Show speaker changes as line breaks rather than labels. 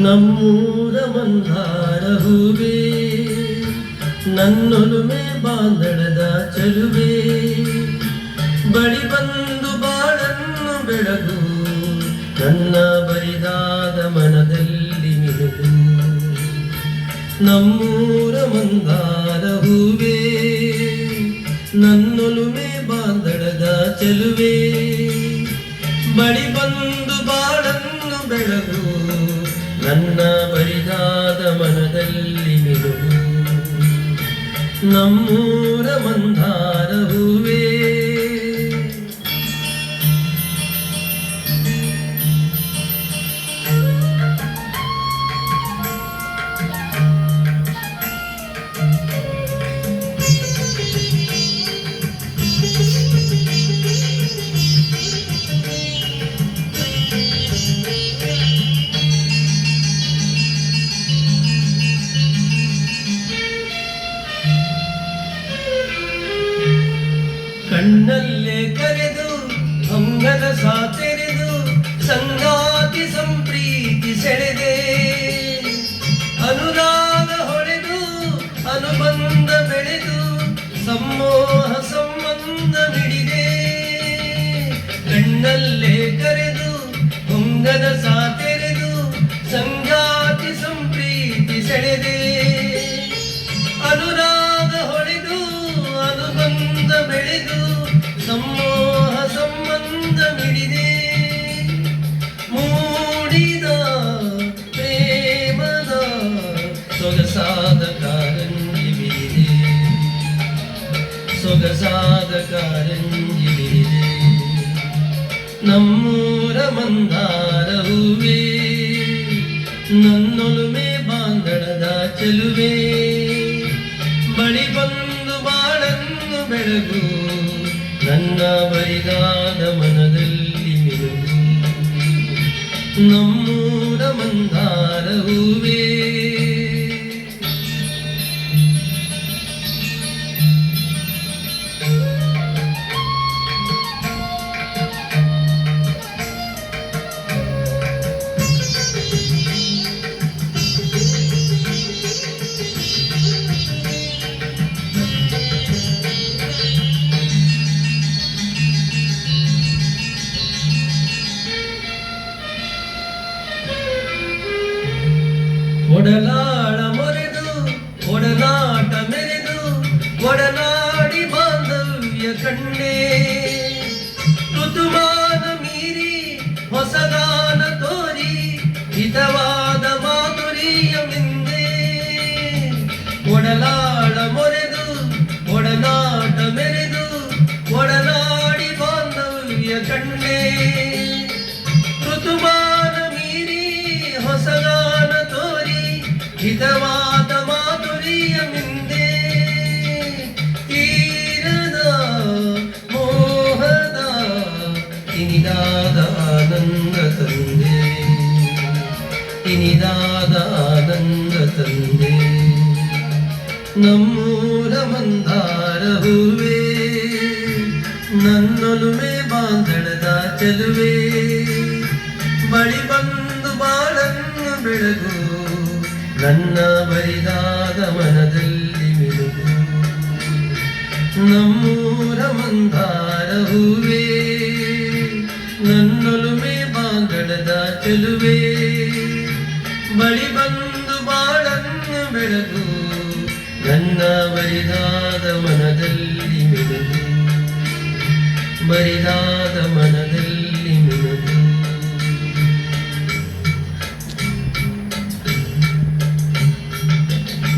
ನಮ್ಮೂರ ಮಂದಾರ ಹೂವೇ, ನನ್ನೊಲುಮೆ ಬಾಂಧಳದ ಚೆಲುವೆ, ಬಳಿ ಬಂದು ಬಾಳನ್ನು ಬೆಳಗು, ನನ್ನ ಬರಿದಾದ ಮನದಲ್ಲಿ ಮಿಲುಗು. ನಮ್ಮೂರ ಮಂದಾರ ಹೂವೇ, ನನ್ನೊಲುಮೆ ಬಾಂಧಳದ ಚೆಲುವೆ, ಬಳಿ ಬಂದು ಬಾಳನ್ನು ಬೆಳಗು, ನನ್ನ ಬರಿದಾದ ಮನದಲ್ಲಿ ಮಿಲುಗು. ನಮ್ಮೂರ ಮಂದಾರ ಹೂವೇ. ಕಣ್ಣಲ್ಲೇ ಕರೆದು ಅಂಗದ ಸಾತೆರೆದು ಸಂಗಾತಿ ಸಂಪ್ರೀತಿ ಸೆಳೆದೆ, ಅನುರಾಗ ಹೊಳೆದು ಅನುಬಂಧ ಬೆಳೆದು ಸಮೋಹ ಸಂಬಂಧ ಮಿಡಿದೆ. ಕಣ್ಣಲ್ಲೇ ಕರೆದು ಅಂಗದ ಸಾತೆರೆದು ಸಂಗಾತಿ ಸಂಪ್ರೀತಿ ಸೆಳೆದೆ, ಅನುರಾಗ ಹೊಳೆದು ಅನುಬಂಧ ಬೆಳೆದು ಸಮೋಹ ಸಂಬಂಧ ಮಿಡಿದೆ. ಮೂಡಿದ ಪ್ರೇಮದ ಸೊಗಸಾದ ಕಾರಂಜಿ ಬಿರಿದೆ, ಸೊಗಸಾದ ಕಾರಂಜಿ ಬಿರಿದೆ. ನಮ್ಮೂರ ಮಂದಾರ ಹೂವೇ, ನನ್ನೊಲುಮೆ ಬಾಂಧಳದ ಚೆಲುವೆ, ಬಳಿ ಬಂದು ಬಾಳನ್ನು ಬೆಳಗು, ನನ್ನ ಬರಿದಾದ ಮನದಲ್ಲಿ ಮಿಲುಗು. ನಮ್ಮೂರ ಮಂದಾರ ಹೂವೇ. ಒಡಲಾಳ ಮೊರೆದು ಒಡನಾಟ ಮೆರೆದು ಒಡನಾಡಿ ಬಾಂಧವ್ಯ ಕಂಡೆ, ಋತುಮಾನ ಮೀರಿ ಹೊಸಗಾನ ತೋರಿ ಹಿತವಾದ ಮಾಧುರ್ಯ ಮಿಂದೆ. ಒಡಲಾಳ ಮೊರೆದು ಒಡನಾಟ ಮೆರೆದು ಒಡನಾಡಿ ಬಾಂಧವ್ಯ ಕಂಡೆ, ಋತುಮಾನ ಮೀರಿ ಹೊಸಗಾನ ತೋರಿ ಹಿತವಾದ ಮಾಧುರ್ಯ ಮಿಂದೆ. ತೀರದ ಮೋಹದ ಇನಿದಾದ ಆನಂದ ತಂದೆ, ಇನಿದಾದ ಆನಂದ ತಂದೆ. ನಮ್ಮೂರ ಮಂದಾರ ಹೂವೇ, ನನ್ನೊಲುಮೆ ಬಾಂಧಳದ ಚೆಲುವೆ, ಬಳಿ ಬಂದು ಬಾಳನ್ನು ಬೆಳಗು, ನನ್ನ ಬರಿದಾದ ಮನದಲ್ಲಿ ಮಿಲುಗು. ನಮ್ಮೂರ ಮಂದಾರ ಹೂವೇ, ನನ್ನೊಲುಮೆ ಬಾಂಧಳದ ಚೆಲುವೆ, ಬಳಿ ಬಂದು ಬಾಳನ್ನು ಬೆಳಗು, ನನ್ನ ಬರಿದಾದ ಮನದಲ್ಲಿ ಮಿಲುಗು, ಬರಿದಾದ ಮನದಲ್ಲಿ